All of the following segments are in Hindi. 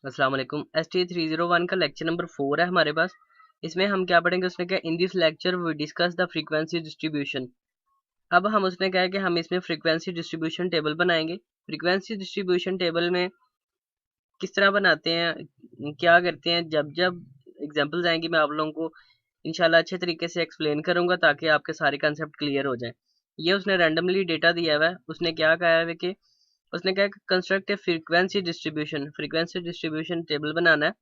अस्सलाम वालेकुम। ST301 का लेक्चर नंबर 4 है हमारे पास। इसमें हम क्या पढ़ेंगे, उसने क्या, in this lecture we discuss the frequency distribution. अब हम उसने क्या है कि हम इसमें फ्रीक्वेंसी डिस्ट्रीब्यूशन टेबल बनाएंगे। फ्रीक्वेंसी डिस्ट्रीब्यूशन टेबल में किस तरह बनाते हैं, क्या करते हैं, जब जब एग्जांपल्स आएंगी मैं आप लोगों को इंशाल्लाह अच्छे तरीके से एक्सप्लेन करूंगा ताकि आपके सारे कंसेप्ट क्लियर हो जाएं। ये उसने रैंडमली डेटा दिया हुआ है। उसने क्या कहा है कि उसने कहा कि construct a frequency distribution table बनाना है।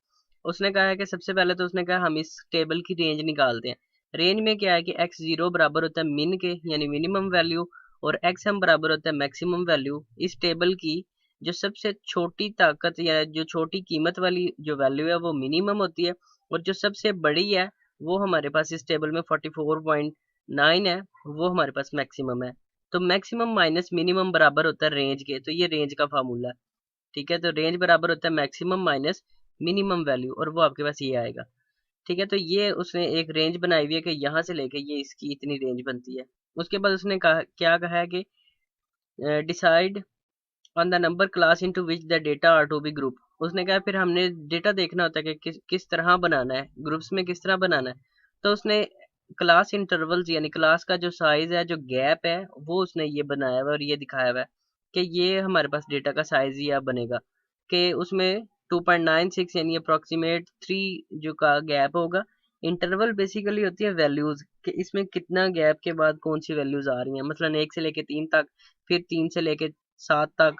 उसने कहा है कि सबसे पहले तो उसने कहा हम इस टेबल की रेंज निकालते हैं। रेंज में क्या है कि एक्स जीरो बराबर होता है मिन के यानी मिनिमम वैल्यू, और एक्स एम बराबर होता है मैक्सिमम वैल्यू। इस टेबल की जो सबसे छोटी ताकत या जो छोटी कीमत वाली जो वैल्यू है वो मिनिमम होती है, और जो सबसे बड़ी है वो हमारे पास इस टेबल में 44.9 है, वो हमारे पास मैक्सिमम है। तो मैक्सिमम माइनस मिनिमम बराबर होता है रेंज के, तो ये रेंज का फार्मूला है। ठीक है, तो रेंज बराबर होता है मैक्सिमम माइनस मिनिमम वैल्यू, और वो आपके पास ये आएगा। ठीक है, तो ये उसने एक रेंज बनाई हुई है कि यहाँ से लेके ये इसकी इतनी रेंज बनती है। उसके बाद उसने कहा, क्या कहा है कि decide on the number class into which the data are to be group. उसने कहा फिर हमने डेटा देखना होता है कि किस तरह बनाना है, ग्रुप्स में किस तरह बनाना है। तो उसने क्लास इंटरवल्स यानी क्लास का जो साइज है, जो गैप है, वो उसने ये बनाया हुआ है और ये दिखाया हुआ है कि ये हमारे पास डेटा का साइज ही अब बनेगा कि उसमें 2.96 यानी अप्रोक्सीमेट 3 जो का गैप होगा। इंटरवल बेसिकली होती है वैल्यूज कि इसमें कितना गैप के बाद कौन सी वैल्यूज आ रही हैं, मसलन 1 से लेके 3 तक, फिर 3 से लेके 7 तक,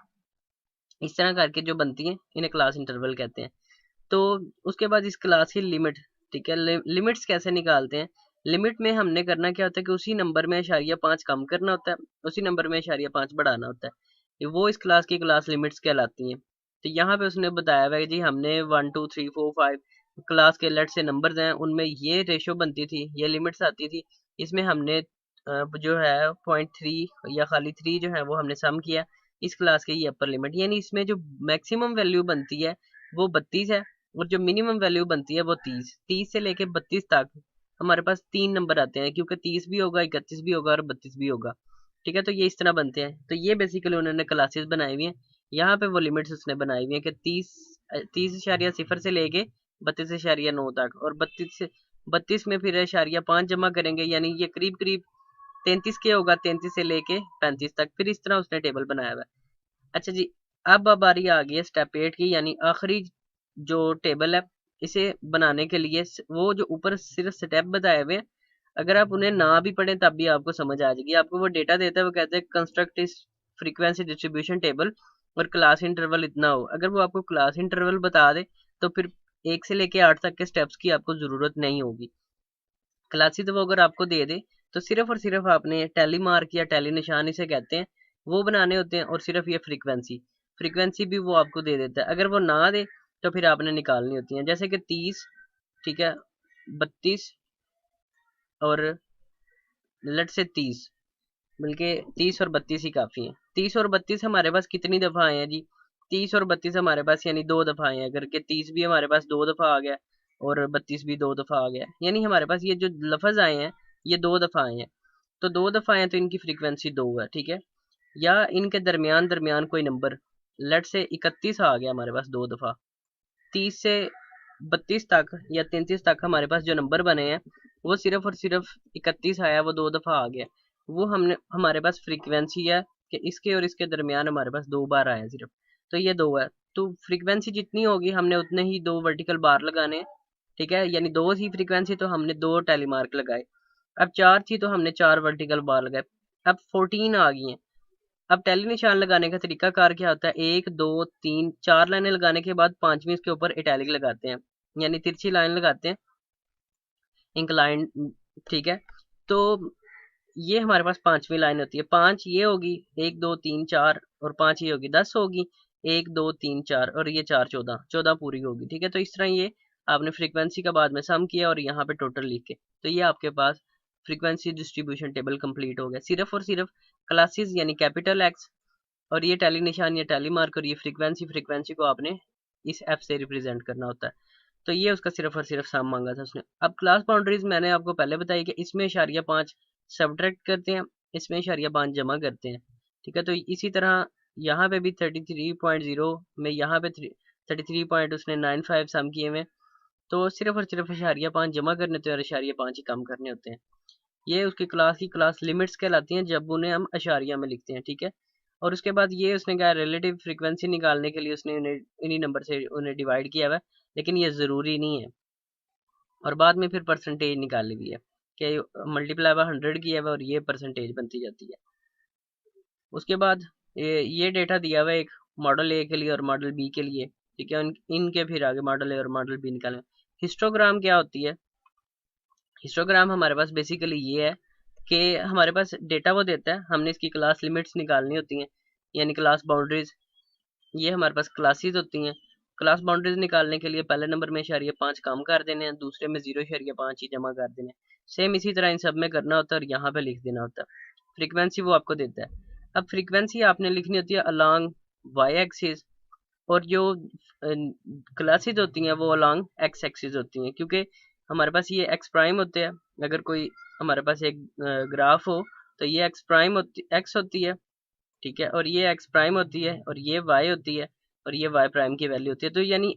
इस तरह करके जो बनती हैं इन्हें क्लास इंटरवल कहते हैं। तो उसके बाद इस क्लास की लिमिट। ठीक है, लिमिट्स कैसे निकालते हैं। लिमिट में हमने करना क्या होता है कि उसी नंबर में इशारिया 5 कम करना होता है, उसी नंबर में इशारिया 5 बढ़ाना होता है। ये वो इस क्लास की क्लास लिमिट्स कहलाती हैं। तो यहाँ पे उसने बताया हुआ है कि जी हमने 1 2 3 4 5 क्लास के लेट से नंबर्स हैं, उनमें ये रेशो बनती थी, ये लिमिट्स आती थी। इसमें हमने जो है 0.3 या खाली 3 जो है वो हमने सम किया। इस क्लास के ये अपर लिमिट, यानी इसमें जो मैक्सिमम वैल्यू बनती है वो 32 है, और जो मिनिमम वैल्यू बनती है वो 30 से लेके 32 तक हमारे पास 3 नंबर आते हैं, क्योंकि 30 भी होगा, 31 भी होगा और 32 भी होगा। ठीक है, तो ये इस तरह बनते हैं। तो ये बेसिकली उन्होंने क्लासेस बनाई हुई हैं। यहाँ पे वो लिमिट्स उसने बनाई हुई हैं कि 30.0 से लेके 32.9 तक, और 32 में फिर इशारिया 5 जमा करेंगे, यानी ये करीब करीब 33 के होगा, 33 से लेके 35 तक। फिर इस तरह उसने टेबल बनाया हुआ है। अच्छा जी, अब बारी आ गई है स्टेप 8 की, यानी आखिरी जो टेबल है इसे बनाने के लिए। वो जो ऊपर सिर्फ स्टेप बताए हुए हैं, अगर आप उन्हें ना भी पढ़ें तब भी आपको समझ आ जाएगी। आपको वो डेटा देता है, वो कहते हैं कंस्ट्रक्ट इस फ्रीक्वेंसी डिस्ट्रीब्यूशन टेबल और क्लास इंटरवल इतना हो। अगर वो आपको क्लास इंटरवल बता दे तो फिर 1 से लेके 8 तक के स्टेप्स की आपको जरूरत नहीं होगी। क्लासेस वो अगर आपको दे दे तो सिर्फ और सिर्फ आपने टैली मार्क या टैली निशान इसे कहते हैं, वो बनाने होते हैं, और सिर्फ ये फ्रीक्वेंसी भी वो आपको दे देता है। अगर वो ना दे तो फिर आपने निकालनी होती है, जैसे कि 30, ठीक है, 32 और लट से 30, बल्कि 30 और 32 ही काफ़ी हैं। 30 और 32 हमारे पास कितनी दफ़ा आए हैं जी, 30 और 32 हमारे पास यानी 2 दफ़ा आए हैं। अगर के 30 भी हमारे पास 2 दफ़ा आ गया और 32 भी 2 दफ़ा आ गया, यानी हमारे पास ये जो लफज आए हैं ये 2 दफ़ा आए हैं। तो 2 दफ़ा आए तो इनकी फ्रीक्वेंसी 2 है। ठीक है, या इनके दरमियान दरमियान कोई नंबर, लेट से 31 आ गया हमारे पास 2 दफ़ा। 30 से 32 तक या 33 तक हमारे पास जो नंबर बने हैं वो सिर्फ और सिर्फ 31 आया, वो 2 दफ़ा आ गया। वो हमने हमारे पास फ्रीक्वेंसी है कि इसके और इसके दरमियान हमारे पास 2 बार आया सिर्फ, तो ये 2 है। तो फ्रीक्वेंसी जितनी होगी हमने उतने ही 2 वर्टिकल बार लगाने हैं। ठीक है, यानी 2 थी फ्रीक्वेंसी तो हमने 2 टैली मार्क लगाए। अब 4 थी तो हमने 4 वर्टिकल बार लगाए। अब 14 आ गई हैं। अब टैली निशान लगाने का तरीका कार क्या होता है, 1 2 3 4 लाइनें लगाने के बाद पांचवी इसके ऊपर इटैलिक लगाते हैं, यानी तिरछी लाइन लगाते हैं, इंक्लाइन। ठीक है, तो ये हमारे पास पांचवी लाइन होती है। 5 ये होगी, 1 2 3 4, और 5 ये होगी, 10 होगी। 1 2 3 4 और ये 4 14, 14 पूरी होगी। ठीक है, तो इस तरह ये आपने फ्रीक्वेंसी का बाद में सम किया और यहाँ पे टोटल लिख के, तो ये आपके पास फ्रीक्वेंसी डिस्ट्रीब्यूशन टेबल कंप्लीट हो गया। सिर्फ और सिर्फ क्लासेस यानी कैपिटल एक्स और ये टैली निशान या टैली मार्क और ये फ्रीक्वेंसी को आपने इस एफ से रिप्रेजेंट करना होता है। तो ये उसका सिर्फ और सिर्फ सम मांगा था उसने। अब क्लास बाउंड्रीज मैंने आपको पहले बताई कि इसमें इशारिया 5 सब्ट्रैक्ट करते हैं, इसमें इशारिया 5 जमा करते हैं। ठीक है, तो इसी तरह यहाँ पे भी 33.0 में यहाँ पे 33.95 सम किए हुए, तो सिर्फ और सिर्फ 0.5 जमा करने होते हैं और 0.5 ही कम करने होते हैं। ये उसकी क्लास लिमिट्स कहलाती हैं जब उन्हें हम अशारिया में लिखते हैं, ठीक है। और उसके बाद ये उसने कहा रिलेटिव फ्रीक्वेंसी निकालने के लिए उसने उन्हें इन्हीं नंबर से उन्हें डिवाइड किया हुआ है, लेकिन ये ज़रूरी नहीं है। और बाद में फिर परसेंटेज निकाली हुई है कि मल्टीप्लाई बाय 100 किया हुआ और ये परसेंटेज बनती जाती है। उसके बाद ये डेटा दिया हुआ है एक मॉडल ए के लिए और मॉडल बी के लिए, ठीक है। इनके फिर आगे मॉडल ए और मॉडल बी निकालें। हिस्टोग्राम क्या होती है? हिस्टोग्राम हमारे पास बेसिकली ये है कि हमारे पास डेटा वो देता है, हमने इसकी क्लास लिमिट्स निकालनी होती हैं, यानी क्लास बाउंड्रीज। ये हमारे पास क्लासेस होती हैं। क्लास बाउंड्रीज निकालने के लिए पहले नंबर में 0.5 कम कर देने हैं, दूसरे में 0.5 ही जमा कर देने हैं। सेम इसी तरह इन सब में करना होता है और यहाँ पे लिख देना होता है। फ्रीक्वेंसी वो आपको देता है। अब फ्रीक्वेंसी आपने लिखनी होती है अलॉन्ग वाई एक्सिस, और जो क्लासेज होती हैं वो अलॉन्ग एक्स एक्सिस होती हैं, क्योंकि हमारे पास ये एक्स प्राइम होते हैं। अगर कोई हमारे पास एक ग्राफ हो तो ये एक्स प्राइम एक्स होती है, ठीक है, और ये एक्स प्राइम होती है और ये वाई होती है और ये वाई प्राइम की वैल्यू होती है। तो यानी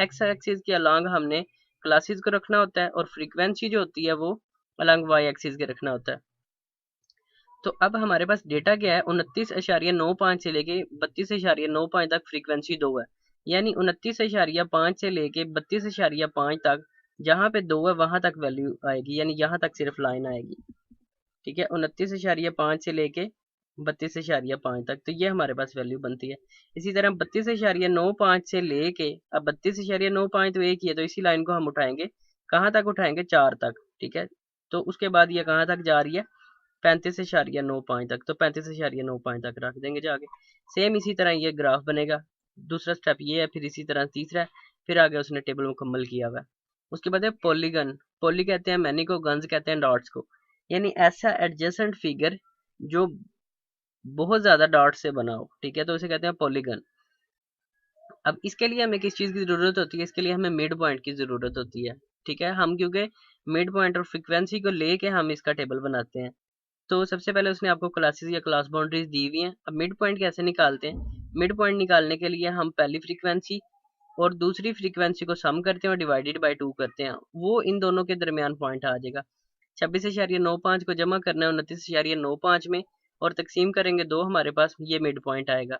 एक्स एक्सिस के अलॉन्ग हमने क्लासेस को रखना होता है और फ्रीक्वेंसी जो होती है वो अलॉन्ग वाई एक्सिस के रखना होता है। तो अब हमारे पास डेटा क्या है, 29.95 से लेके 32.95 तक फ्रीक्वेंसी 2 है, यानी 29.5 से लेके 32.5 तक जहाँ पे 2 है वहां तक वैल्यू आएगी, यानी यहाँ तक सिर्फ लाइन आएगी, ठीक है। 29.5 से लेके 32.5 तक, तो ये हमारे पास वैल्यू बनती है। इसी तरह 32.95 से लेके, अब 32.95 तो एक ही है, तो इसी लाइन को हम उठाएंगे, कहाँ तक उठाएंगे, 4 तक, ठीक है। तो उसके बाद ये कहाँ तक जा रही है, 35.95 तक, तो 35.95 तक रख देंगे जाके। सेम इसी तरह ये ग्राफ बनेगा। दूसरा स्टेप ये है, फिर इसी तरह तीसरा है, फिर आगे उसने टेबल मुकम्मल किया हुआ है। उसके बाद है पॉलीगन। पॉली कहते हैं मैनी को, गन्स कहते हैं डॉट्स को, यानी ऐसा एडजेसेंट फिगर जो बहुत ज्यादा डॉट से बना हो, ठीक है, तो उसे कहते हैं पॉलीगन। अब इसके लिए हमें किस चीज की जरूरत होती है, इसके लिए हमें मिड पॉइंट की जरूरत होती है, ठीक है। हम क्योंकि मिड पॉइंट और फ्रीक्वेंसी को लेके हम इसका टेबल बनाते हैं। तो सबसे पहले उसने आपको क्लासेस या क्लास बाउंड्रीज दी हुई हैं। अब मिड पॉइंट कैसे निकालते हैं? मिड पॉइंट निकालने के लिए हम पहली फ्रीक्वेंसी और दूसरी फ्रीक्वेंसी को सम करते हैं और डिवाइडेड बाय 2 करते हैं, वो इन दोनों के दरमियान पॉइंट आ जाएगा। 26.95 को जमा करना है 29.95 में और तकसीम करेंगे 2, हमारे पास ये मिड पॉइंट आएगा।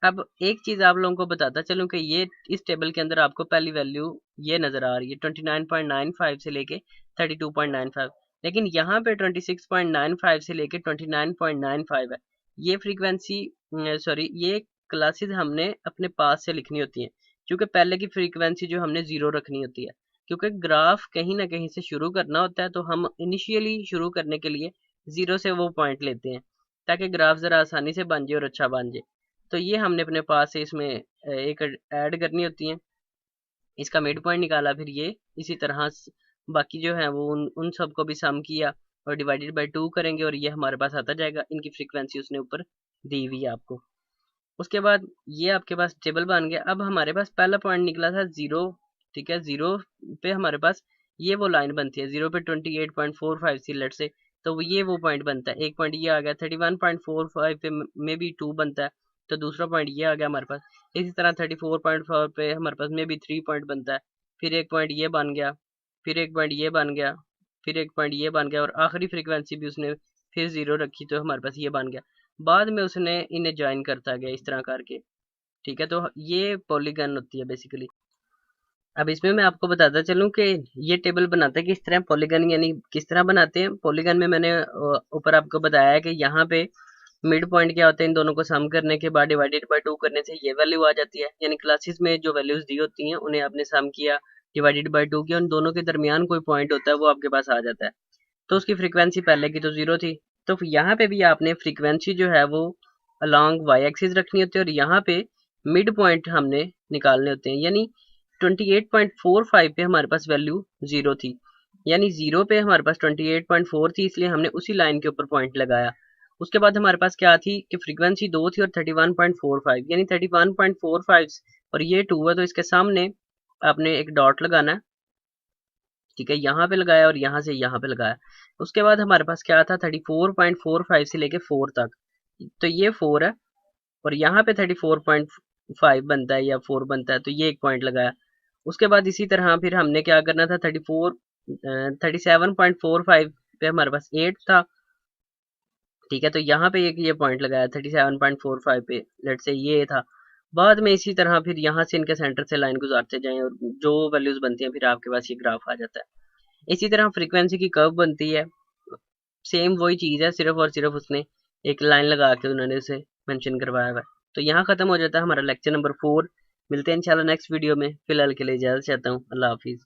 अब एक चीज आप लोगों को बताता चलूं कि ये इस टेबल के अंदर आपको पहली वैल्यू ये नजर आ रही है 29.95 से लेके 32.95, लेकिन यहाँ पे 26.95 से लेके 29.95 है। ये फ्रीक्वेंसी सॉरी ये क्लासेस हमने अपने पास से लिखनी होती हैं, क्योंकि पहले की फ्रीक्वेंसी जो हमने 0 रखनी होती है, क्योंकि ग्राफ कहीं ना कहीं से शुरू करना होता है, तो हम इनिशियली शुरू करने के लिए 0 से वो पॉइंट लेते हैं ताकि ग्राफ ज़रा आसानी से बन जाए और अच्छा बन जाए। तो ये हमने अपने पास से इसमें एक ऐड करनी होती है, इसका मिड पॉइंट निकाला, फिर ये इसी तरह बाकी जो है वो उन सब को भी सम किया और डिवाइडेड बाय 2 करेंगे और ये हमारे पास आता जाएगा। इनकी फ्रीक्वेंसी उसने ऊपर दी हुई है आपको। उसके बाद ये आपके पास टेबल बन गया। अब हमारे पास पहला पॉइंट निकला था 0, ठीक है। 0 पे हमारे पास ये वो लाइन बनती है, 0 पे 28.45 सी लेट से, तो ये वो पॉइंट बनता है। एक पॉइंट ये आ गया 31.45 पे में भी 2 बनता है, तो दूसरा पॉइंट ये आ गया हमारे पास। इसी तरह 34.4 पे हमारे पास में भी 3 पॉइंट बनता है, फिर एक पॉइंट ये बन गया, फिर एक पॉइंट ये बन गया, फिर एक पॉइंट ये बन गया और आखिरी फ्रीक्वेंसी भी उसने फिर 0 रखी, तो हमारे पास ये बन गया। बाद में उसने इन्हें ज्वाइन करता गया इस तरह करके, ठीक है। तो ये पॉलीगन होती है बेसिकली। अब इसमें मैं आपको बताता चलूं कि ये टेबल बनाते हैं किस तरह, पॉलीगन यानी किस तरह बनाते हैं। पॉलीगन में मैंने ऊपर आपको बताया है कि यहाँ पे मिड पॉइंट क्या होते हैं, इन दोनों को सम करने के बाद डिवाइडेड बाय 2 करने से ये वैल्यू आ जाती है, यानी क्लासेस में जो वैल्यूज दी होती हैं उन्हें आपने सम किया, डिवाइडेड बाय 2 किया, उन दोनों के दरमियान कोई पॉइंट होता है वो आपके पास आ जाता है। तो उसकी फ्रीक्वेंसी पहले की तो 0 थी, तो यहाँ पे भी आपने फ्रीक्वेंसी जो है वो अलॉन्ग वाई एक्सिस रखनी होती है और यहाँ पे मिड पॉइंट हमने निकालने होते हैं, यानी 28.45 पे हमारे पास वैल्यू 0 थी, यानी 0 पे हमारे पास 28.4 थी, इसलिए हमने उसी लाइन के ऊपर पॉइंट लगाया। उसके बाद हमारे पास क्या थी कि फ्रीक्वेंसी 2 थी और 31.45, यानी 31.45 और ये 2 है, तो इसके सामने आपने एक डॉट लगाना है, ठीक है। यहाँ पे लगाया और यहाँ से यहाँ पे लगाया। उसके बाद हमारे पास क्या था 34.45 से लेके 4 तक, तो ये 4 है और यहाँ पे 5 बनता है या 4 बनता है, तो ये एक पॉइंट लगाया। उसके बाद इसी तरह फिर हमने क्या करना था, 37.45 पे हमारे पास 8 था, ठीक है। तो यहाँ पे एक ये पॉइंट लगाया 37.45 पे, लेट से ये था। बाद में इसी तरह फिर यहाँ से इनके सेंटर से लाइन गुजारते जाएं और जो वैल्यूज बनती हैं फिर आपके पास ये ग्राफ आ जाता है। इसी तरह फ्रीक्वेंसी की कर्व बनती है, सेम वही चीज़ है, सिर्फ और सिर्फ उसने एक लाइन लगा के उन्होंने उसे मेंशन करवाया हुआ है। तो यहाँ खत्म हो जाता है हमारा लेक्चर नंबर 4। मिलते हैं इंशाल्लाह नेक्स्ट वीडियो में, फिलहाल के लिए इजाज़त चाहता हूँ। अल्लाह हाफिज़।